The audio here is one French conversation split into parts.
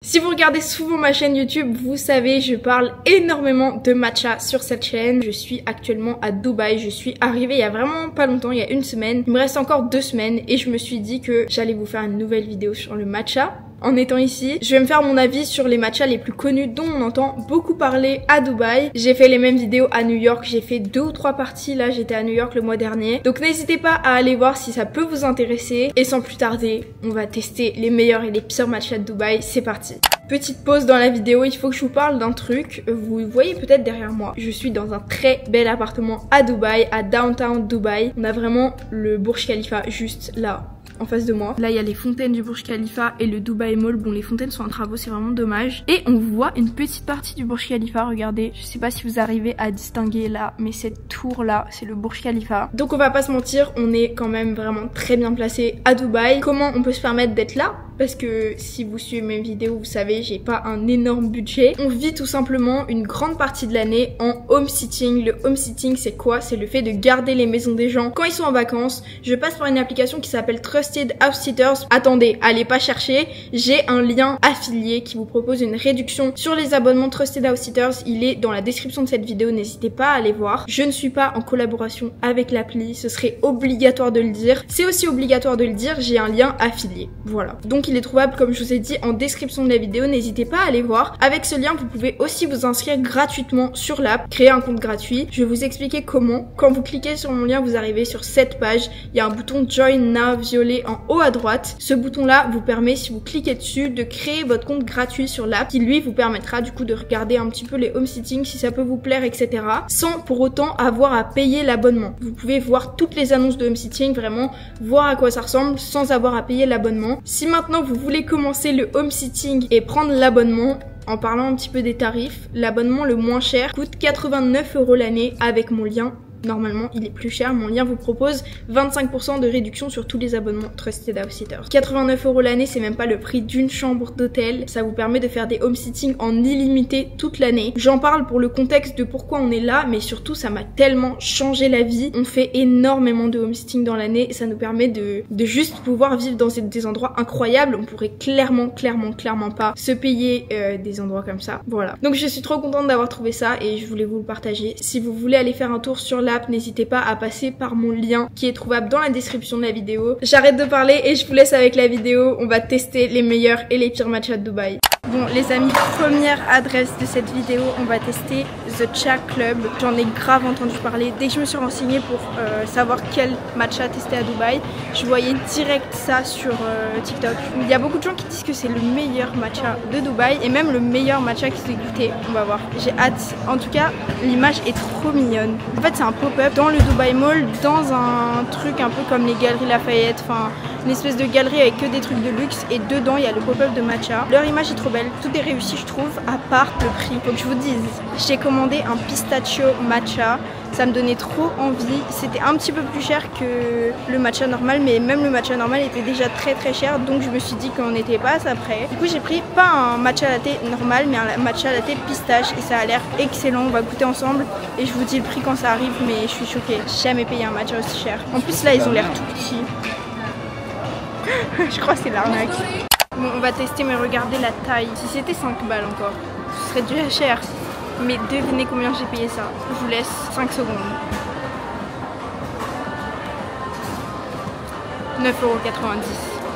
Si vous regardez souvent ma chaîne YouTube, vous savez, je parle énormément de matcha sur cette chaîne. Je suis actuellement à Dubaï, je suis arrivée il y a vraiment pas longtemps, il y a une semaine. Il me reste encore 2 semaines et je me suis dit que j'allais vous faire une nouvelle vidéo sur le matcha. En étant ici, je vais me faire mon avis sur les matchas les plus connus dont on entend beaucoup parler à Dubaï. J'ai fait les mêmes vidéos à New York, j'ai fait 2 ou 3 parties, là j'étais à New York le mois dernier. Donc n'hésitez pas à aller voir si ça peut vous intéresser. Et sans plus tarder, on va tester les meilleurs et les pires matchas de Dubaï, c'est parti. Petite pause dans la vidéo, il faut que je vous parle d'un truc. Vous voyez peut-être derrière moi, je suis dans un très bel appartement à Dubaï, à Downtown Dubaï. On a vraiment le Burj Khalifa juste là, en face de moi. Là, il y a les fontaines du Burj Khalifa et le Dubai Mall. Bon, les fontaines sont en travaux, c'est vraiment dommage. Et on voit une petite partie du Burj Khalifa, regardez. Je sais pas si vous arrivez à distinguer là, mais cette tour là, c'est le Burj Khalifa. Donc on va pas se mentir, on est quand même vraiment très bien placé à Dubaï. Comment on peut se permettre d'être là ? Parce que si vous suivez mes vidéos, vous savez, j'ai pas un énorme budget. On vit tout simplement une grande partie de l'année en home sitting. Le home sitting, c'est quoi? C'est le fait de garder les maisons des gens quand ils sont en vacances. Je passe par une application qui s'appelle Trusted House Sitters. Attendez, allez pas chercher. J'ai un lien affilié qui vous propose une réduction sur les abonnements Trusted House Sitters. Il est dans la description de cette vidéo, n'hésitez pas à aller voir. Je ne suis pas en collaboration avec l'appli, ce serait obligatoire de le dire. C'est aussi obligatoire de le dire, j'ai un lien affilié. Voilà. Donc il est trouvable, comme je vous ai dit, en description de la vidéo, n'hésitez pas à aller voir. Avec ce lien, vous pouvez aussi vous inscrire gratuitement sur l'app, créer un compte gratuit. Je vais vous expliquer comment. Quand vous cliquez sur mon lien, vous arrivez sur cette page. Il y a un bouton Join Now violet en haut à droite. Ce bouton-là vous permet, si vous cliquez dessus, de créer votre compte gratuit sur l'app, qui lui vous permettra du coup de regarder un petit peu les home sitting, si ça peut vous plaire, etc. sans pour autant avoir à payer l'abonnement. Vous pouvez voir toutes les annonces de home sitting, vraiment voir à quoi ça ressemble sans avoir à payer l'abonnement. Si maintenant vous voulez commencer le home sitting et prendre l'abonnement, en parlant un petit peu des tarifs, l'abonnement le moins cher coûte 89 € l'année avec mon lien. Normalement, il est plus cher. Mon lien vous propose 25% de réduction sur tous les abonnements Trusted House Sitters. 89 € l'année, c'est même pas le prix d'une chambre d'hôtel. Ça vous permet de faire des home sitting en illimité toute l'année. J'en parle pour le contexte de pourquoi on est là, mais surtout, ça m'a tellement changé la vie. On fait énormément de home sitting dans l'année et ça nous permet de juste pouvoir vivre dans des endroits incroyables. On pourrait clairement pas se payer des endroits comme ça. Voilà. Donc, je suis trop contente d'avoir trouvé ça et je voulais vous le partager. Si vous voulez aller faire un tour sur l'app, n'hésitez pas à passer par mon lien qui est trouvable dans la description de la vidéo. J'arrête de parler et je vous laisse avec la vidéo. On va tester les meilleurs et les pires matchas de Dubaï. Bon les amis, première adresse de cette vidéo, on va tester The Cha Club. J'en ai grave entendu parler. Dès que je me suis renseignée pour savoir quel matcha tester à Dubaï, je voyais direct ça sur TikTok. Il y a beaucoup de gens qui disent que c'est le meilleur matcha de Dubaï et même le meilleur matcha qui s'est goûté. On va voir, j'ai hâte. En tout cas, l'image est trop mignonne. En fait c'est un pop-up dans le Dubai Mall, dans un truc un peu comme les Galeries Lafayette, enfin une espèce de galerie avec que des trucs de luxe et dedans il y a le pop-up de matcha. Leur image est trop belle, tout est réussi je trouve, à part le prix. Faut que je vous dise, j'ai commandé un pistachio matcha, ça me donnait trop envie. C'était un petit peu plus cher que le matcha normal, mais même le matcha normal était déjà très cher, donc je me suis dit qu'on n'était pas assez près. Du coup j'ai pris pas un matcha latte normal, mais un matcha latte pistache et ça a l'air excellent. On va goûter ensemble et je vous dis le prix quand ça arrive, mais je suis choquée. J'ai jamais payé un matcha aussi cher. En plus là ils ont l'air tout petits. Je crois que c'est l'arnaque. Bon, on va tester, mais regardez la taille. Si c'était 5 balles encore, ce serait déjà cher. Mais devinez combien j'ai payé ça. Je vous laisse 5 secondes. 9,90 €.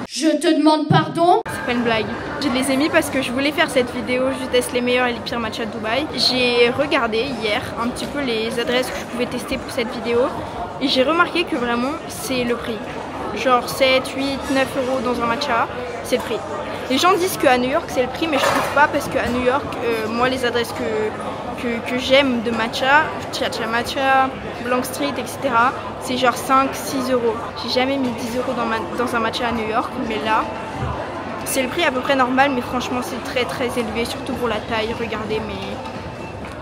Je te demande pardon. C'est pas une blague. Je les ai mis parce que je voulais faire cette vidéo. Je teste les meilleurs et les pires matchas de Dubaï. J'ai regardé hier un petit peu les adresses que je pouvais tester pour cette vidéo. Et j'ai remarqué que vraiment, c'est le prix. Genre 7, 8, 9 € dans un matcha, c'est le prix. Les gens disent qu'à New York c'est le prix, mais je trouve pas parce qu'à New York, moi les adresses que j'aime de matcha, Cha Cha Matcha, Blank Street, etc. c'est genre 5, 6 €. J'ai jamais mis 10 € dans un matcha à New York, mais là, c'est le prix à peu près normal, mais franchement c'est très élevé, surtout pour la taille, regardez, mais...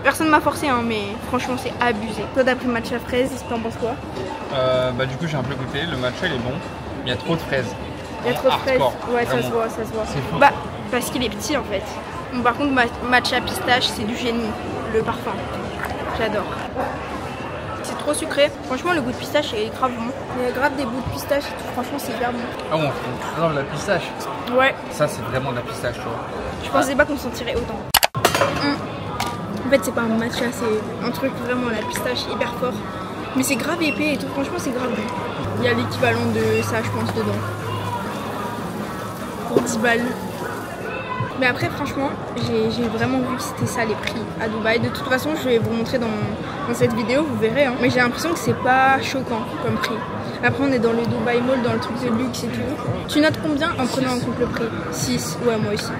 Personne m'a forcé, hein, mais franchement c'est abusé. Toi t'as pris matcha fraise, t'en penses quoi? Bah du coup j'ai un peu goûté, le matcha il est bon, mais il y a trop de fraises. Il y a trop de fraises, ouais vraiment. ça se voit, ça se voit. C'est fou. Bah parce qu'il est petit en fait. Bon, par contre matcha pistache c'est du génie, le parfum. J'adore. C'est trop sucré. Franchement le goût de pistache est grave bon. Il y a grave des bouts de pistache et tout, franchement c'est hyper bon. Ah bon, non la pistache. Ouais. Ça c'est vraiment de la pistache tu vois. Je pensais pas qu'on s'en tirait autant. En fait c'est pas un matcha, c'est un truc vraiment à la pistache hyper fort. Mais c'est grave épais et tout, franchement c'est grave bon. Il y a l'équivalent de ça je pense dedans. Pour 10 balles. Mais après franchement j'ai vraiment vu que c'était ça les prix à Dubaï. De toute façon je vais vous montrer dans cette vidéo, vous verrez hein. Mais j'ai l'impression que c'est pas choquant comme prix. Après on est dans le Dubaï Mall, dans le truc de luxe et tout. Tu notes combien en prenant en compte le prix? 6, ouais moi aussi.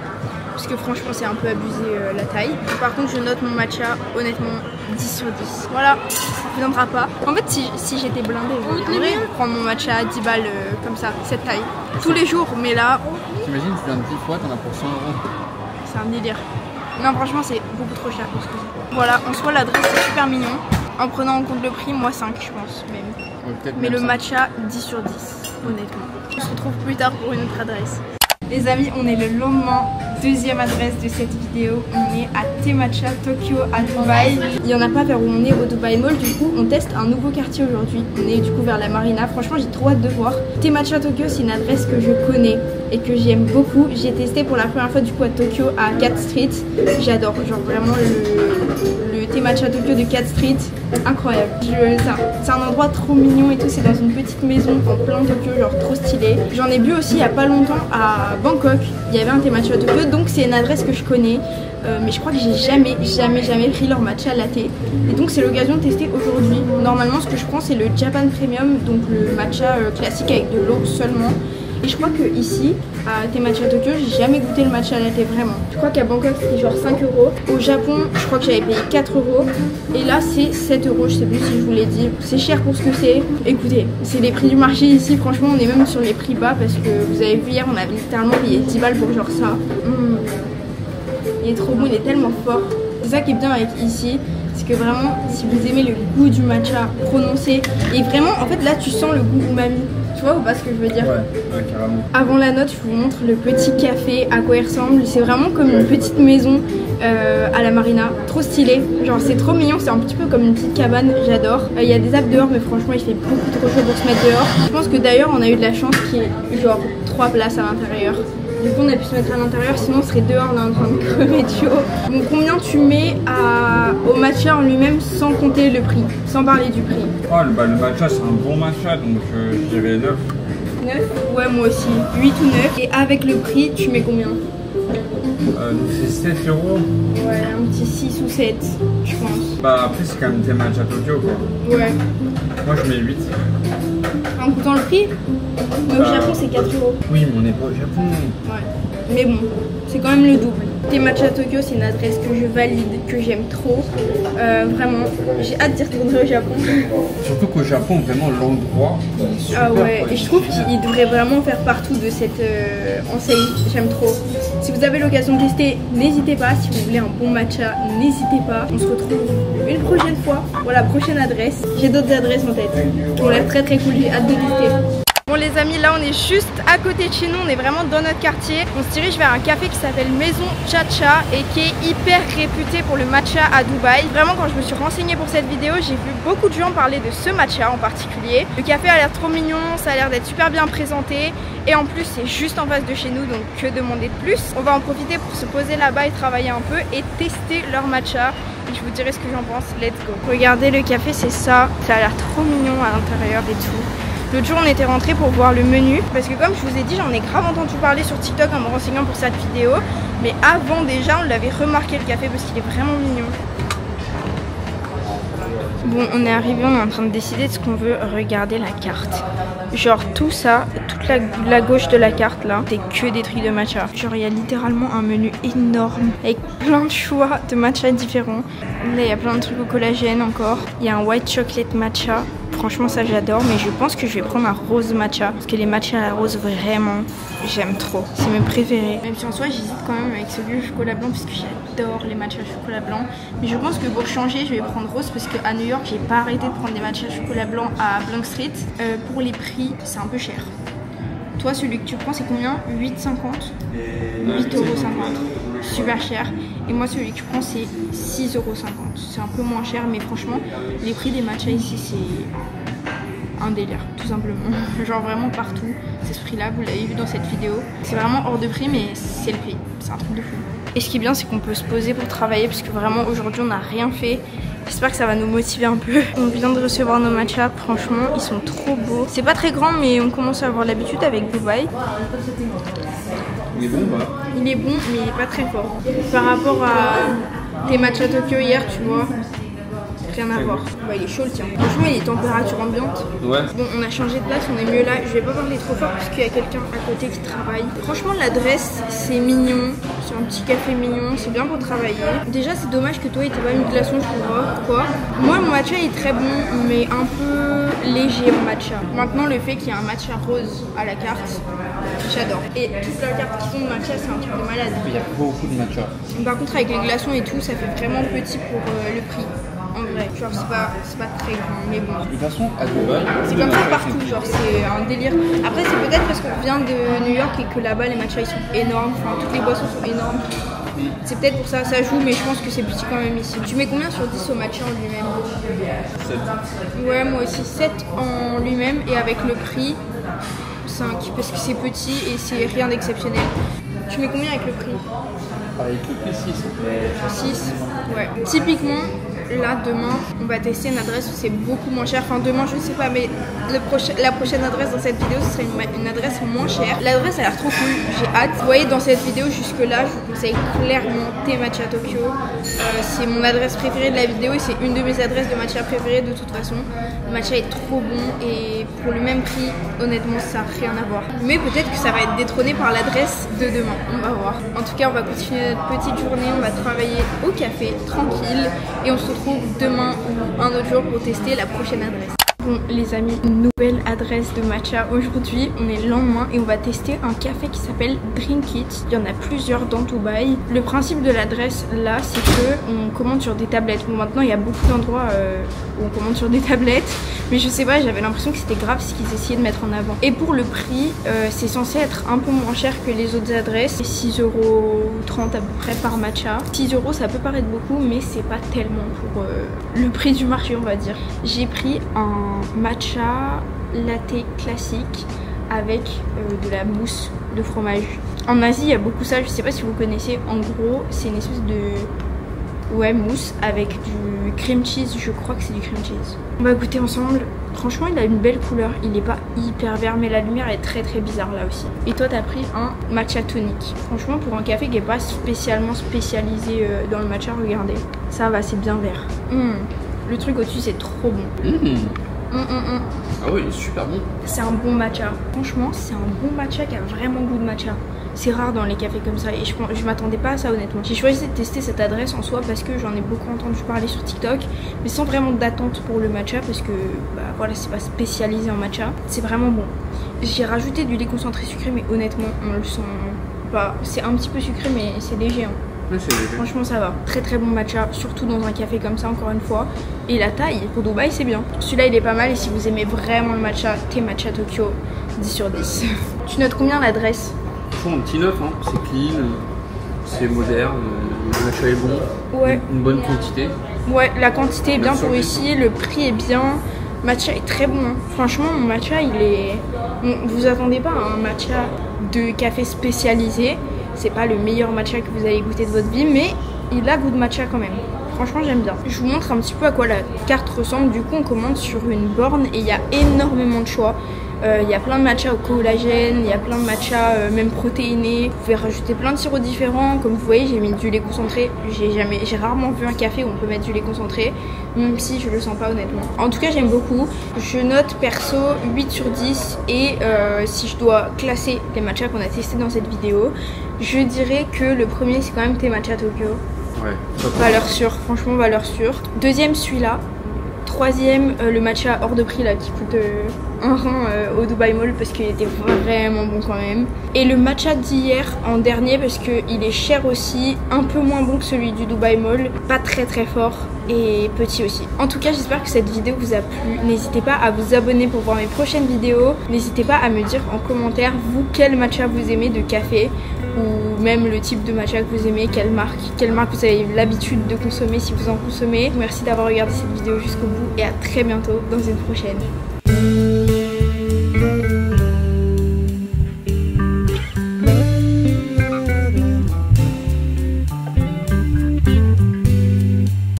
Parce que franchement c'est un peu abusé la taille. Par contre je note mon matcha honnêtement 10 sur 10. Voilà, ça ne viendra pas. En fait si j'étais blindée, je pourrais prendre mon matcha à 10 balles comme ça, cette taille. Tous les jours, mais là... T'imagines, tu viens de 10 fois, t'en as pour 100 €. C'est un délire. Non franchement c'est beaucoup trop cher pour ce que c'est. Voilà, en soi l'adresse est super mignon. En prenant en compte le prix, moi 5 je pense même. Ouais, mais le matcha 10 sur 10, honnêtement. On se retrouve plus tard pour une autre adresse. Les amis, on est le lendemain, deuxième adresse de cette vidéo. On est à T-Matcha Tokyo à Dubaï. Il n'y en a pas vers où on est au Dubaï Mall. Du coup, on teste un nouveau quartier aujourd'hui. On est du coup vers la Marina. Franchement, j'ai trop hâte de voir. T-Matcha Tokyo, c'est une adresse que je connais et que j'aime beaucoup. J'ai testé pour la première fois du coup à Tokyo à Cat Street. J'adore, genre vraiment le T-Matcha Tokyo de Cat Street, incroyable. C'est un endroit trop mignon et tout. C'est dans une petite maison en plein Tokyo, genre trop stylé. J'en ai bu aussi il y a pas longtemps à Bangkok. Il y avait un T-Matcha Tokyo, donc c'est une adresse que je connais. Mais je crois que j'ai jamais pris leur matcha latte. Et donc c'est l'occasion de tester aujourd'hui. Normalement ce que je prends c'est le Japan Premium, donc le matcha classique avec de l'eau seulement. Et je crois que ici, à T-Matcha Tokyo, j'ai jamais goûté le matcha latte vraiment. Je crois qu'à Bangkok c'était genre 5 €. Au Japon, je crois que j'avais payé 4 €. Et là c'est 7 €, je sais plus si je vous l'ai dit. C'est cher pour ce que c'est. Écoutez, c'est les prix du marché ici. Franchement, on est même sur les prix bas parce que vous avez vu hier, on avait littéralement payé 10 balles pour genre ça. Il est trop bon, il est tellement fort. C'est ça qui est bien avec ici. C'est que vraiment, si vous aimez le goût du matcha prononcé, et vraiment, en fait là tu sens le goût umami. Tu vois ou pas ce que je veux dire? Ouais, carrément. Avant la note, je vous montre le petit café, à quoi il ressemble. C'est vraiment comme une petite maison à la Marina. Trop stylé. Genre c'est trop mignon, c'est un petit peu comme une petite cabane, j'adore. Il y a des arbres dehors, mais franchement il fait beaucoup trop chaud pour se mettre dehors. Je pense que d'ailleurs on a eu de la chance qu'il y ait genre 3 places à l'intérieur. Du coup on a pu se mettre à l'intérieur, sinon on serait dehors là en train de crever de chaud. Bon, combien tu mets au matcha en lui-même sans compter le prix, sans parler du prix? Oh, le matcha c'est un bon matcha, donc je dirais 9. 9? Ouais moi aussi, 8 ou 9. Et avec le prix tu mets combien? C'est 7 €. Ouais, un petit 6 ou 7 je pense. Bah après c'est quand même T-Matcha Tokyo quoi. Ouais. Moi je mets 8. En coûtant le prix? Mais au Japon c'est 4 €. Oui mais on n'est pas au Japon. Ouais. Mais bon, c'est quand même le double. T-Matcha Tokyo c'est une adresse que je valide, que j'aime trop. Vraiment, j'ai hâte d'y retourner au Japon. Surtout qu'au Japon vraiment l'endroit est super. Ah ouais, et je trouve qu'il devrait vraiment faire partout de cette enseigne, j'aime trop. Si vous avez l'occasion de tester, n'hésitez pas. Si vous voulez un bon matcha, n'hésitez pas. On se retrouve une prochaine fois. Voilà, prochaine adresse. J'ai d'autres adresses en tête qui ont l'air très cool, j'ai hâte de tester. Bon les amis, là on est juste à côté de chez nous, on est vraiment dans notre quartier. On se dirige vers un café qui s'appelle Maison Chacha et qui est hyper réputé pour le matcha à Dubaï. Vraiment quand je me suis renseignée pour cette vidéo, j'ai vu beaucoup de gens parler de ce matcha en particulier. Le café a l'air trop mignon, ça a l'air d'être super bien présenté. Et en plus c'est juste en face de chez nous, donc que demander de plus? On va en profiter pour se poser là-bas et travailler un peu et tester leur matcha. Et je vous dirai ce que j'en pense, let's go. Regardez le café, c'est ça, ça a l'air trop mignon à l'intérieur et tout. L'autre jour on était rentré pour voir le menu parce que comme je vous ai dit, j'en ai grave entendu parler sur TikTok en me renseignant pour cette vidéo. Mais avant déjà on l'avait remarqué le café parce qu'il est vraiment mignon. Bon, on est arrivé, on est en train de décider de ce qu'on veut. Regarder la carte. Genre tout ça, toute la gauche de la carte là, c'est que des trucs de matcha. Genre il y a littéralement un menu énorme avec plein de choix de matcha différents. Là il y a plein de trucs au collagène encore. Il y a un white chocolate matcha. Franchement ça j'adore, mais je pense que je vais prendre un rose matcha parce que les matchas à la rose vraiment j'aime trop, c'est mes préférés. Même si en soi j'hésite quand même avec celui au chocolat blanc parce que j'adore les matchas au chocolat blanc. Mais je pense que pour changer je vais prendre rose parce qu'à New York j'ai pas arrêté de prendre des matchas au chocolat blanc à Blank Street. Pour les prix c'est un peu cher. Toi celui que tu prends c'est combien? 8,50 €? 8,50 €. Super cher. Et moi celui que je prends c'est 6,50 €. C'est un peu moins cher mais franchement les prix des matchas ici c'est un délire tout simplement. Genre vraiment partout c'est ce prix là, vous l'avez vu dans cette vidéo. C'est vraiment hors de prix mais c'est le prix, c'est un truc de fou. Et ce qui est bien, c'est qu'on peut se poser pour travailler parce que vraiment aujourd'hui on n'a rien fait. J'espère que ça va nous motiver un peu. On vient de recevoir nos matchas, franchement ils sont trop beaux. C'est pas très grand mais on commence à avoir l'habitude avec Dubaï. Il est bon bah. Il est bon mais il est pas très fort. Par rapport à tes matchs à Tokyo hier, tu vois, rien à voir. Bah il est chaud le tien. Franchement il est température ambiante. Ouais. Bon on a changé de place, on est mieux là. Je vais pas parler trop fort parce qu'il y a quelqu'un à côté qui travaille. Franchement l'adresse c'est mignon. C'est un petit café mignon, c'est bien pour travailler. Déjà c'est dommage que toi il t'ait pas mis de glaçons, je comprends pas pourquoi. Moi mon matcha est très bon mais un peu léger en matcha. Maintenant le fait qu'il y ait un matcha rose à la carte, j'adore. Et toute la carte qui sont de matcha c'est un truc de malade. Il y a beaucoup de matcha. Par contre avec les glaçons et tout ça fait vraiment petit pour le prix. En vrai, genre c'est pas très grand, mais bon. De toute façon, à Dubaï, c'est comme ça partout, genre c'est un délire. Après c'est peut-être parce qu'on vient de New York et que là-bas les matchas ils sont énormes, enfin toutes les boissons sont énormes. C'est peut-être pour ça, ça joue, mais je pense que c'est petit quand même ici. Tu mets combien sur 10 au matcha en lui-même? 7. Ouais, moi aussi 7 en lui-même et avec le prix 5 parce que c'est petit et c'est rien d'exceptionnel. Tu mets combien avec le prix? Avec le prix 6. 6, ouais. Typiquement, là demain, on va tester une adresse où c'est beaucoup moins cher. Enfin demain, je ne sais pas, mais la prochaine adresse dans cette vidéo, ce serait une adresse moins chère. L'adresse a l'air trop cool, j'ai hâte. Vous voyez dans cette vidéo jusque là, je vous conseille clairement Thé Matcha Tokyo. C'est mon adresse préférée de la vidéo et c'est une de mes adresses de matcha préférées de toute façon. Le matcha est trop bon et pour le même prix, honnêtement, ça n'a rien à voir. Mais peut-être que ça va être détrôné par l'adresse de demain, on va voir. En tout cas, on va continuer notre petite journée, on va travailler au café, tranquille, et on se retrouve demain ou un autre jour pour tester la prochaine adresse. Bon les amis, nouvelle adresse de matcha. Aujourd'hui on est le lendemain et on va tester un café qui s'appelle Drink It. Il y en a plusieurs dans Dubaï. Le principe de l'adresse là c'est que on commande sur des tablettes. Bon maintenant il y a beaucoup d'endroits où on commande sur des tablettes, mais je sais pas, j'avais l'impression que c'était grave ce qu'ils essayaient de mettre en avant. Et pour le prix c'est censé être un peu moins cher que les autres adresses. 6,30 € à peu près par matcha. 6 € ça peut paraître beaucoup mais c'est pas tellement pour le prix du marché on va dire. J'ai pris un matcha latte classique avec de la mousse de fromage. En Asie il y a beaucoup ça, je sais pas si vous connaissez. En gros c'est une espèce de mousse avec du cream cheese, je crois que c'est du cream cheese. On va goûter ensemble. Franchement il a une belle couleur, il est pas hyper vert mais la lumière est très bizarre là aussi. Et toi t'as pris un matcha tonique. Franchement pour un café qui est pas spécialement spécialisé dans le matcha, regardez, ça va, c'est bien vert. Le truc au-dessus c'est trop bon. Ah oui, il est super bon. C'est un bon matcha. Franchement, c'est un bon matcha qui a vraiment goût de matcha. C'est rare dans les cafés comme ça et je m'attendais pas à ça honnêtement. J'ai choisi de tester cette adresse en soi parce que j'en ai beaucoup entendu parler sur TikTok, mais sans vraiment d'attente pour le matcha parce que bah voilà, c'est pas spécialisé en matcha. C'est vraiment bon. J'ai rajouté du lait concentré sucré mais honnêtement on le sent pas. C'est un petit peu sucré mais c'est léger. Oui, c'est léger. Franchement ça va. Très bon matcha, surtout dans un café comme ça encore une fois. Et la taille pour Dubaï c'est bien. Celui-là il est pas mal et si vous aimez vraiment le matcha, Thé Matcha Tokyo, 10 sur 10. Tu notes combien l'adresse? Franchement un petit 9, hein. C'est clean, c'est moderne, le matcha est bon, ouais. Une bonne quantité. Ouais, la quantité est bien pour ici, le prix est bien. Matcha est très bon, hein. Franchement mon matcha il est... Bon, vous attendez pas à un matcha de café spécialisé. C'est pas le meilleur matcha que vous allez goûter de votre vie, mais il a goût de matcha quand même. Franchement j'aime bien. Je vous montre un petit peu à quoi la carte ressemble. Du coup on commande sur une borne et il y a énormément de choix. Il y a plein de matcha au collagène, il y a plein de matcha même protéinés. Vous pouvez rajouter plein de sirops différents. Comme vous voyez j'ai mis du lait concentré. J'ai rarement vu un café où on peut mettre du lait concentré, même si je le sens pas honnêtement. En tout cas j'aime beaucoup. Je note perso 8 sur 10 et si je dois classer les matchas qu'on a testés dans cette vidéo, je dirais que le premier c'est quand même Thé Matcha Tokyo. Ouais, valeur sûre, franchement valeur sûre. Deuxième celui-là. Troisième le matcha hors de prix là qui coûte un rein au Dubai Mall parce qu'il était vraiment bon quand même. Et le matcha d'hier en dernier parce qu'il est cher aussi, un peu moins bon que celui du Dubai Mall, pas très fort et petit aussi. En tout cas j'espère que cette vidéo vous a plu. N'hésitez pas à vous abonner pour voir mes prochaines vidéos. N'hésitez pas à me dire en commentaire vous quel matcha vous aimez de café ou même le type de matcha que vous aimez, quelle marque vous avez l'habitude de consommer si vous en consommez. Merci d'avoir regardé cette vidéo jusqu'au bout et à très bientôt dans une prochaine.